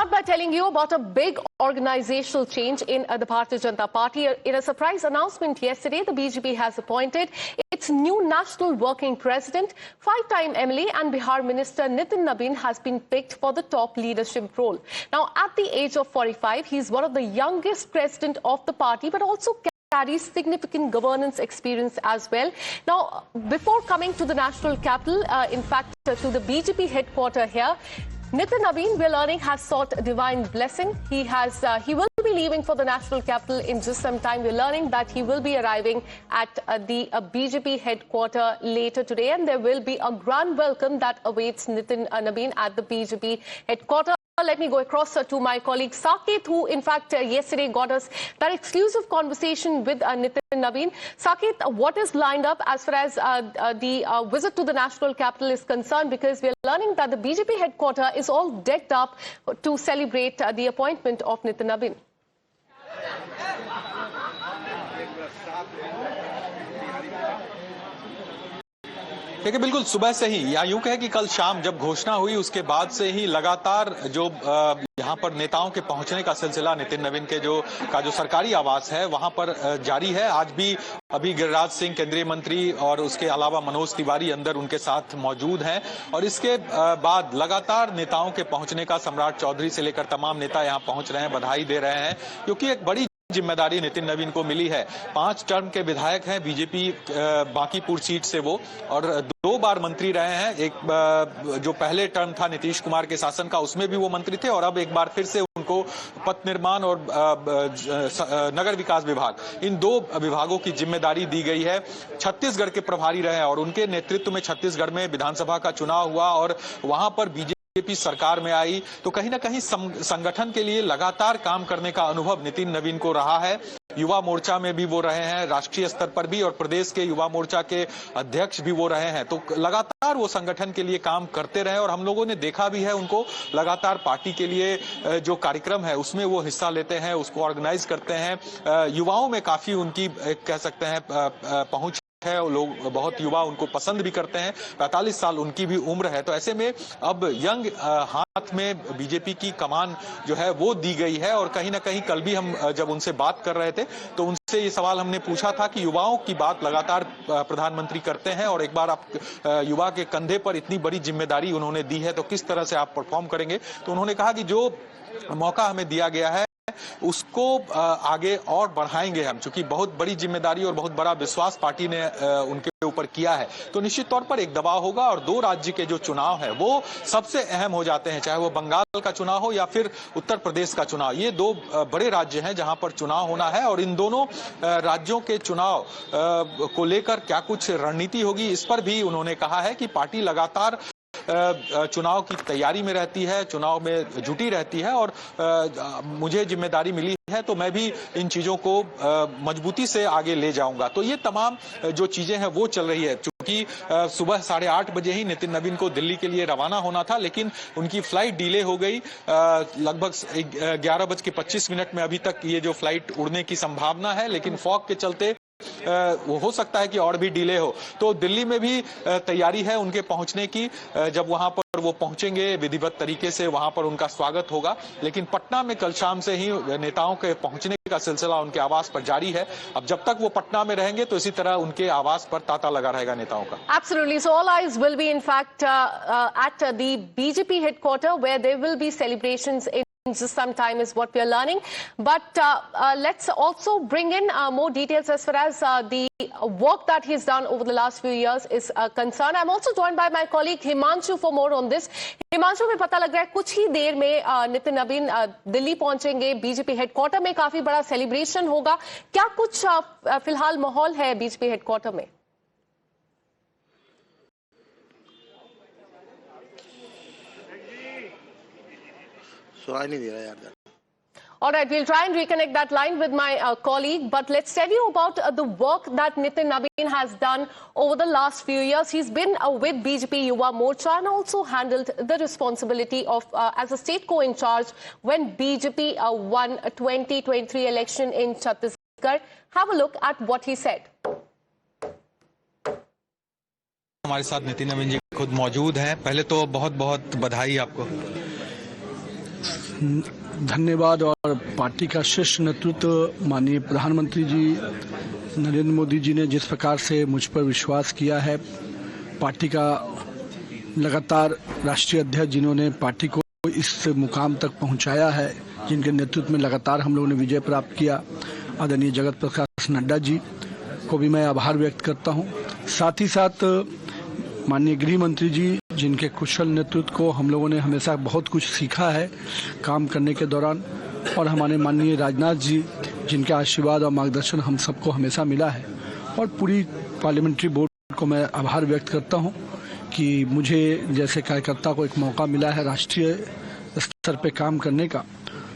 start by telling you about a big organizational change in the Bharatiya Janata Party. In a surprise announcement yesterday, the BJP has appointed its new national working president. Five-time MLA and Bihar Minister Nitin Nabin has been picked for the top leadership role. Now, at the age of 45, he is one of the youngest president of the party, but also carries significant governance experience as well. Now, before coming to the national capital, in fact, to the BJP headquarters here, Nitin Nabin, we're learning, has sought divine blessing. He will be leaving for the national capital in just some time. We're learning that he will be arriving at the BJP headquarters later today, and there will be a grand welcome that awaits Nitin Nabin at the BJP headquarters. Let me go across to my colleague Saket, who in fact yesterday got us that exclusive conversation with Nitin Nabin. Saket, what is lined up as far as the visit to the national capital is concerned? Because we're learning that the BJP headquarters is all decked up to celebrate the appointment of Nitin Nabin. देखिए, बिल्कुल सुबह से ही या यूं कहे कि कल शाम जब घोषणा हुई उसके बाद से ही लगातार जो यहां पर नेताओं के पहुंचने का सिलसिला नितिन नवीन के जो सरकारी आवास है वहां पर जारी है। आज भी अभी गिरिराज सिंह केंद्रीय मंत्री और उसके अलावा मनोज तिवारी अंदर उनके साथ मौजूद हैं और इसके बाद लगातार नेताओं के पहुंचने का सम्राट चौधरी से लेकर तमाम नेता यहां पहुंच रहे हैं, बधाई दे रहे हैं, क्योंकि एक बड़ी जिम्मेदारी नितिन नवीन को मिली है। 5 टर्म के विधायक हैं बीजेपी बांकीपुर सीट से वो, और 2 बार मंत्री रहे हैं। एक जो पहले टर्म था नीतीश कुमार के शासन का, उसमें भी वो मंत्री थे, और अब एक बार फिर से उनको पथ निर्माण और नगर विकास विभाग, इन 2 विभागों की जिम्मेदारी दी गई है। छत्तीसगढ़ के प्रभारी रहे और उनके नेतृत्व में छत्तीसगढ़ में विधानसभा का चुनाव हुआ और वहां पर बीजेपी सरकार में आई, तो कहीं ना कहीं संगठन के लिए लगातार काम करने का अनुभव नितिन नवीन को रहा है। युवा मोर्चा में भी वो रहे हैं, राष्ट्रीय स्तर पर भी, और प्रदेश के युवा मोर्चा के अध्यक्ष भी वो रहे हैं, तो लगातार वो संगठन के लिए काम करते रहे और हम लोगों ने देखा भी है उनको लगातार पार्टी के लिए जो कार्यक्रम है उसमें वो हिस्सा लेते हैं, उसको ऑर्गेनाइज करते हैं। युवाओं में काफी उनकी कह सकते हैं पहुंच है, लोग बहुत युवा उनको पसंद भी करते हैं। 45 साल उनकी भी उम्र है, तो ऐसे में अब यंग हाथ में बीजेपी की कमान जो है वो दी गई है। और कहीं ना कहीं कल भी हम जब उनसे बात कर रहे थे तो उनसे ये सवाल हमने पूछा था कि युवाओं की बात लगातार प्रधानमंत्री करते हैं और एक बार आप युवा के कंधे पर इतनी बड़ी जिम्मेदारी उन्होंने दी है तो किस तरह से आप परफॉर्म करेंगे। तो उन्होंने कहा कि जो मौका हमें दिया गया है उसको आगे और बढ़ाएंगे हम, क्योंकि बहुत बड़ी जिम्मेदारी और बहुत बड़ा विश्वास पार्टी ने उनके ऊपर किया है, तो निश्चित तौर पर एक दबाव होगा। और 2 राज्य के जो चुनाव है वो सबसे अहम हो जाते हैं, चाहे वो बंगाल का चुनाव हो या फिर उत्तर प्रदेश का चुनाव। ये 2 बड़े राज्य हैं जहां पर चुनाव होना है, और इन दोनों राज्यों के चुनाव को लेकर क्या कुछ रणनीति होगी, इस पर भी उन्होंने कहा है कि पार्टी लगातार चुनाव की तैयारी में रहती है, चुनाव में जुटी रहती है, और मुझे जिम्मेदारी मिली है तो मैं भी इन चीजों को मजबूती से आगे ले जाऊंगा। तो ये तमाम जो चीजें हैं वो चल रही है। क्योंकि सुबह 8:30 बजे ही नितिन नवीन को दिल्ली के लिए रवाना होना था, लेकिन उनकी फ्लाइट डिले हो गई। लगभग 11:25 में अभी तक ये जो फ्लाइट उड़ने की संभावना है, लेकिन फॉग के चलते वो हो सकता है कि और भी डिले हो। तो दिल्ली में भी तैयारी है उनके पहुंचने की। जब वहां पर वो पहुंचेंगे विधिवत तरीके से वहां पर उनका स्वागत होगा। लेकिन पटना में कल शाम से ही नेताओं के पहुंचने का सिलसिला उनके आवास पर जारी है। अब जब तक वो पटना में रहेंगे तो इसी तरह उनके आवास पर तांता लगा रहेगा नेताओं का। Absolutely. So all eyes will be in fact at the BJP headquarters where there will be celebrations in just some time is what we are learning. But let's also bring in more details as far as the work that he's done over the last few years is concerned. I'm also joined by my colleague Himanshu for more on this. Himanshu, में पता लग रहा है कुछ ही देर में नितिन नवीन दिल्ली पहुंचेंगे, BJP headquarter में काफी बड़ा सेलिब्रेशन होगा। क्या कुछ फिलहाल माहौल है बीजेपी हेडक्वार्टर में? सुनाई नहीं दे रहा यार। All right, we'll try and reconnect that line with my colleague, but let's tell you about the work that Nitin Nabin has done over the last few years. He's been with BJP Yuva Morcha and also handled the responsibility of as a state co-in-charge when BJP won a 2023 election in Chhattisgarh. Have a look at what he said. हमारे साथ नितिन नवीन जी खुद मौजूद हैं। पहले तो बहुत बहुत बधाई आपको। धन्यवाद। और पार्टी का शीर्ष नेतृत्व माननीय प्रधानमंत्री जी नरेंद्र मोदी जी ने जिस प्रकार से मुझ पर विश्वास किया है, पार्टी का लगातार राष्ट्रीय अध्यक्ष जिन्होंने पार्टी को इस मुकाम तक पहुंचाया है, जिनके नेतृत्व में लगातार हम लोगों ने विजय प्राप्त किया, आदरणीय जगत प्रकाश नड्डा जी को भी मैं आभार व्यक्त करता हूं। साथ ही साथ माननीय गृह मंत्री जी, जिनके कुशल नेतृत्व को हम लोगों ने हमेशा बहुत कुछ सीखा है काम करने के दौरान, और हमारे माननीय राजनाथ जी, जिनके आशीर्वाद और मार्गदर्शन हम सबको हमेशा मिला है, और पूरी पार्लियामेंट्री बोर्ड को मैं आभार व्यक्त करता हूं कि मुझे जैसे कार्यकर्ता को एक मौका मिला है राष्ट्रीय स्तर पे काम करने का,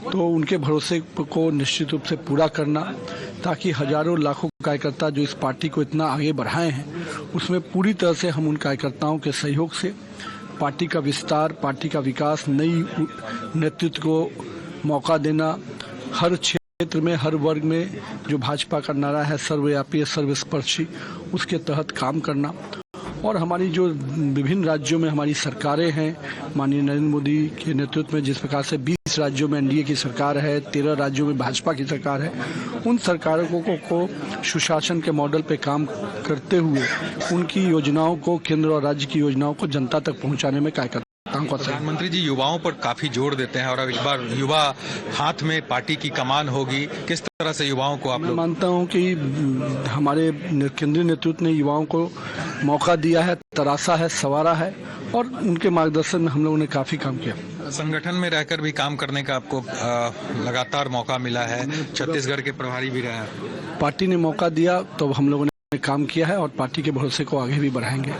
तो उनके भरोसे को निश्चित रूप से पूरा करना, ताकि हजारों लाखों कार्यकर्ता जो इस पार्टी को इतना आगे बढ़ाए हैं, उसमें पूरी तरह से हम उन कार्यकर्ताओं के सहयोग से पार्टी का विस्तार, पार्टी का विकास, नई नेतृत्व को मौका देना, हर क्षेत्र में, हर वर्ग में जो भाजपा का नारा है सर्वव्यापी सर्वस्पर्शी, उसके तहत काम करना। और हमारी जो विभिन्न राज्यों में हमारी सरकारें हैं, माननीय नरेंद्र मोदी के नेतृत्व में जिस प्रकार से 20 राज्यों में एनडीए की सरकार है, 13 राज्यों में भाजपा की सरकार है, उन सरकारों को सुशासन के मॉडल पे काम करते हुए उनकी योजनाओं को, केंद्र और राज्य की योजनाओं को जनता तक पहुंचाने में कार्यकर्ता। प्रधानमंत्री जी युवाओं पर काफी जोर देते हैं, और अब इस बार युवा हाथ में पार्टी की कमान होगी, किस तरह से युवाओं को आप? मैं मानता हूं कि हमारे केंद्रीय नेतृत्व ने युवाओं को मौका दिया है, तराशा है, संवारा है, और उनके मार्गदर्शन में हम लोगों ने काफी काम किया। संगठन में रहकर भी काम करने का आपको लगातार मौका मिला है, छत्तीसगढ़ के प्रभारी भी रहे हैं। पार्टी ने मौका दिया तो हम लोगों ने काम किया है, और पार्टी के भरोसे को आगे भी बढ़ाएंगे।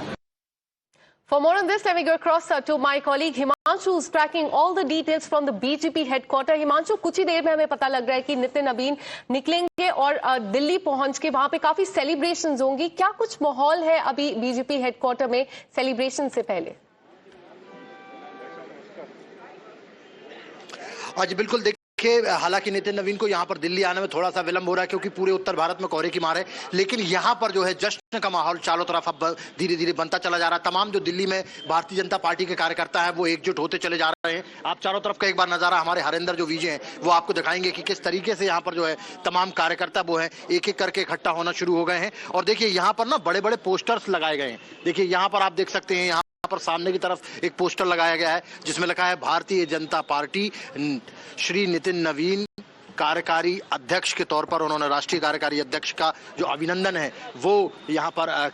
For more on this, let me go across to my colleague Himanshu, who's tracking all the details from the BJP headquarters. Himanshu, कुछ ही देर में हमें पता लग रहा है कि नितिन नवीन निकलेंगे और दिल्ली पहुंच के वहां पे काफी सेलिब्रेशंस होंगी। क्या कुछ माहौल है अभी बीजेपी हेडक्वार्टर में सेलिब्रेशन से पहले? आज बिल्कुल देखिए, हालांकि नितिन नवीन को यहां पर दिल्ली आने में थोड़ा सा विलंब हो रहा है, क्योंकि पूरे उत्तर भारत में कोहरे की मार है, लेकिन यहां पर जो है जश्न का माहौल चारों तरफ अब धीरे धीरे बनता चला जा रहा है। तमाम जो दिल्ली में भारतीय जनता पार्टी के कार्यकर्ता हैं वो एकजुट होते चले जा रहे हैं। आप चारों तरफ का एक बार नजारा हमारे हरेंद्र जो विजय हैं वो आपको दिखाएंगे कि किस तरीके से यहाँ पर जो है तमाम कार्यकर्ता वो है एक एक करके इकट्ठा होना शुरू हो गए हैं। और देखिए यहाँ पर ना बड़े बड़े पोस्टर्स लगाए गए हैं। देखिए यहाँ पर आप देख सकते हैं, यहाँ पर सामने की तरफ एक पोस्टर लगाया गया है जिसमें लिखा है भारतीय जनता पार्टी, श्री नितिन नवीन कार्यकारी अध्यक्ष के तौर पर उन्होंने राष्ट्रीय कार्यकारी अध्यक्ष का जो अभिनंदन है वो यहाँ पर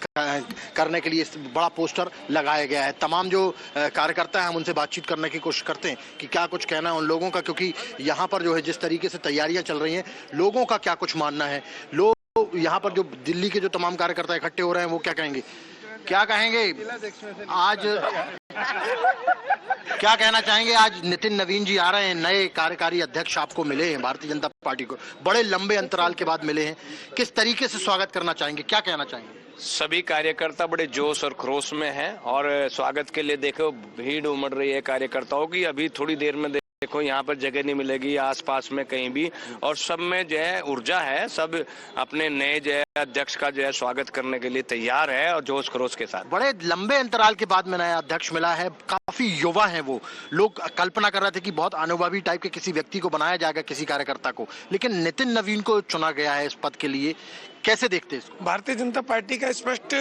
करने के लिए बड़ा पोस्टर लगाया गया है। तमाम जो कार्यकर्ता हैं हम उनसे बातचीत करने की कोशिश करते हैं कि क्या कुछ कहना है उन लोगों का, क्योंकि यहाँ पर जो है जिस तरीके से तैयारियां चल रही हैं, लोगों का क्या कुछ मानना है, लोग यहाँ पर जो दिल्ली के जो तमाम कार्यकर्ता इकट्ठे हो रहे हैं वो क्या कहेंगे, क्या कहेंगे आज, क्या कहना चाहेंगे? आज नितिन नवीन जी आ रहे हैं, नए कार्यकारी अध्यक्ष आपको मिले हैं भारतीय जनता पार्टी को, बड़े लंबे अंतराल के बाद मिले हैं, किस तरीके से स्वागत करना चाहेंगे, क्या कहना चाहेंगे? सभी कार्यकर्ता बड़े जोश और खरोश में हैं और स्वागत के लिए देखो भीड़ उमड़ रही है कार्यकर्ताओं की। अभी थोड़ी देर में देखो यहाँ पर जगह नहीं मिलेगी आसपास में कहीं भी, और सब में जो है ऊर्जा है, सब अपने नए जो है अध्यक्ष का जो है स्वागत करने के लिए तैयार है और जोश खरोश के साथ। बड़े लंबे अंतराल के बाद में नया अध्यक्ष मिला है, काफी युवा है वो, लोग कल्पना कर रहे थे कि बहुत अनुभवी टाइप के किसी व्यक्ति को बनाया जाएगा, किसी कार्यकर्ता को, लेकिन नितिन नवीन को चुना गया है इस पद के लिए। कैसे देखते हैं इसको? भारतीय जनता पार्टी का स्पष्ट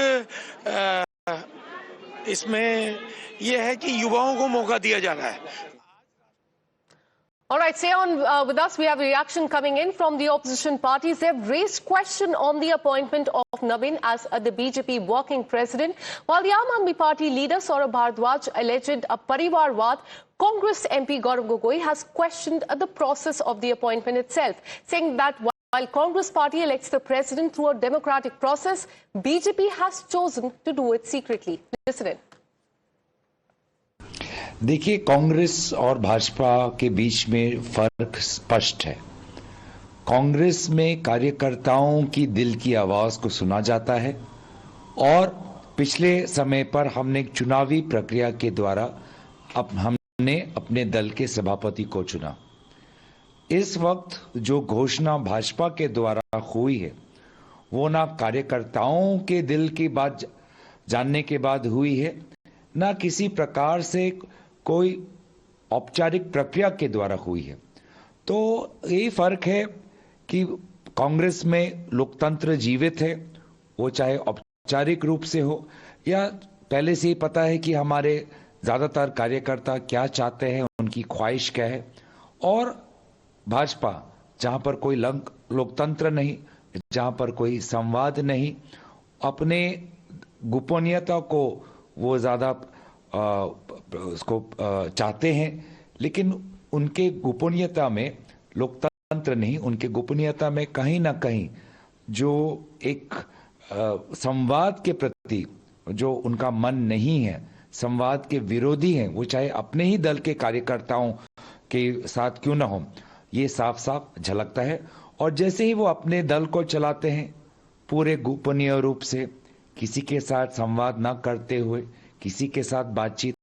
इसमें यह है कि युवाओं को मौका दिया जा रहा है। All right, stay on with us. We have a reaction coming in from the opposition parties. They have raised question on the appointment of Navin as the BJP working president. While the Aam Aadmi Party leader Saurabh Bharadwaj alleged a Parivarwad, Congress MP Gaurav Gogoi has questioned the process of the appointment itself, saying that while Congress party elects the president through a democratic process, BJP has chosen to do it secretly. Listen in. देखिए, कांग्रेस और भाजपा के बीच में फर्क स्पष्ट है। कांग्रेस में कार्यकर्ताओं की दिल की आवाज को सुना जाता है और पिछले समय पर हमने एक चुनावी प्रक्रिया के द्वारा हमने अपने दल के सभापति को चुना। इस वक्त जो घोषणा भाजपा के द्वारा हुई है वो ना कार्यकर्ताओं के दिल की बात जानने के बाद हुई है, ना किसी प्रकार से कोई औपचारिक प्रक्रिया के द्वारा हुई है। तो यही फर्क है कि कांग्रेस में लोकतंत्र जीवित है, वो चाहे औपचारिक रूप से हो या पहले से ही पता है कि हमारे ज्यादातर कार्यकर्ता क्या चाहते हैं, उनकी ख्वाहिश क्या है। और भाजपा जहां पर कोई लोकतंत्र नहीं, जहां पर कोई संवाद नहीं, अपने गोपनीयता को वो ज्यादा उसको चाहते हैं, लेकिन उनके गोपनीयता में लोकतंत्र नहीं, उनके गोपनीयता में कहीं ना कहीं जो एक संवाद के प्रति जो उनका मन नहीं है, संवाद के विरोधी हैं, वो चाहे अपने ही दल के कार्यकर्ताओं के साथ क्यों ना हो, ये साफ साफ झलकता है। और जैसे ही वो अपने दल को चलाते हैं पूरे गोपनीय रूप से, किसी के साथ संवाद ना करते हुए, किसी के साथ बातचीत